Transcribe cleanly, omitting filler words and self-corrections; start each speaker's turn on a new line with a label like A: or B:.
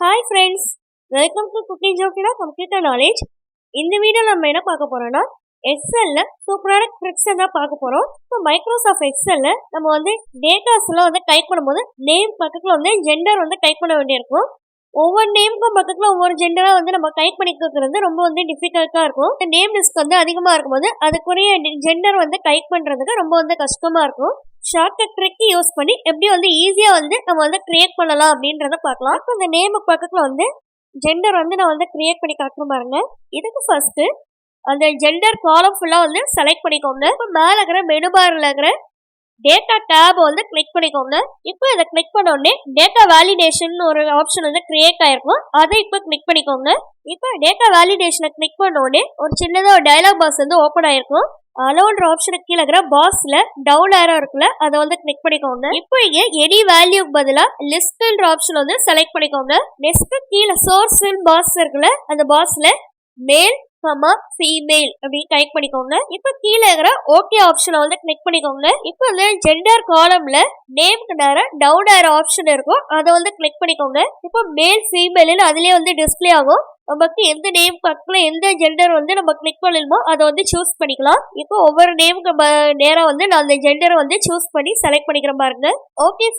A: Hi friends, welcome to குட்டி ஜோஃபினா computer knowledge. இந்த வீடியோவில் நம்ம என்ன பார்க்க போகிறோம்னா, எக்ஸலில் சூப்பரான ட்ரிக்ஸை தான் பார்க்க போகிறோம். இப்போ மைக்ரோசாஃப்ட் எக்ஸலில் நம்ம டேட்டாஸ்லாம் டைப் பண்ணும்போது நேம் பக்கத்தில் ஜெண்டர் டைப் பண்ண வேண்டியிருக்கும். ஒவ்வொரு நேமுக்கும் பக்கத்தில் ஒவ்வொரு ஜெண்டராக நம்ம டைப் பண்ணிக்கிறது ரொம்ப டிஃபிகல்ட்டாக இருக்கும். நேம் லிஸ்ட் அதிகமாக இருக்கும்போது அதுக்குரிய ஜெண்டர் டைப் பண்ணுறதுக்கு ரொம்ப கஷ்டமாக இருக்கும். ஷார்ட்கட் ட்ரிக் யூஸ் பண்ணி எப்படி ஈஸியாக நம்ம கிரியேட் பண்ணலாம் அப்படின்றத பார்க்கலாம். இப்போ இந்த நேமுக்கு பக்கத்தில் ஜெண்டர் நான் கிரியேட் பண்ணி காட்டுறோம் பாருங்க. இதுக்கு ஃபர்ஸ்ட் அந்த ஜெண்டர் காலம் ஃபுல்லாக செலக்ட் பண்ணிக்கோங்க. இப்போ மேலே இருக்கிற மெனு பாரில் இருக்கிற டேட்டா டேப் கிளிக் பண்ணிக்கோங்க. இப்போ இதை கிளிக் பண்ண உடனே டேட்டா வேலிடேஷன் ஒரு ஆப்ஷன் கிரியேட் ஆயிருக்கும். அதை இப்போ கிளிக் பண்ணிக்கோங்க. இப்போ டேட்டா வேலிடேஷனை கிளிக் பண்ண உடனே ஒரு சின்னதாக ஒரு டயலாக் பாக்ஸ் ஓப்பன் ஆயிருக்கும். அலோன்ற ஆப்ஷனுக்கு கீழே இருக்கிற பாக்ஸ்ல டவுன் ஏரோ இருக்குல்ல, அதை கிளிக் பண்ணிக்கோங்க. இப்போ இங்க எனி வேல்யூக்கு பதிலா லிஸ்ட்ன்ற ஆப்ஷன் செலக்ட் பண்ணிக்கோங்க. நெக்ஸ்ட் கீழே சோர்ஸ் பாக்ஸ் இருக்குல்ல, அந்த பாக்ஸ்ல மேல் ஃபீமேல் அப்படின்னு டைப் பண்ணிக்கோங்க. இப்போ கீழே இருக்கிற ஓகே ஆப்ஷனை கிளிக் பண்ணிக்கோங்க. இப்போ ஜெண்டர் காலம்ல நேம்க்கு நேரம் டவுன் ஏரோ ஆப்ஷன் இருக்கும், அதை கிளிக் பண்ணிக்கோங்க. இப்போ மேல் ஃபீமேல் அதுலயே டிஸ்பிளே ஆகும். நமக்கு எந்த நேம் பக்கத்துல எந்த ஜெண்டர் நம்ம கிளிக் பண்ணணுமோ அதை சூஸ் பண்ணிக்கலாம். இப்போ ஒவ்வொரு நேமுக்கு நேரம் நான் அந்த ஜெண்டரை சூஸ் பண்ணி செலக்ட் பண்ணிக்கிற பாருங்க. ஓகே.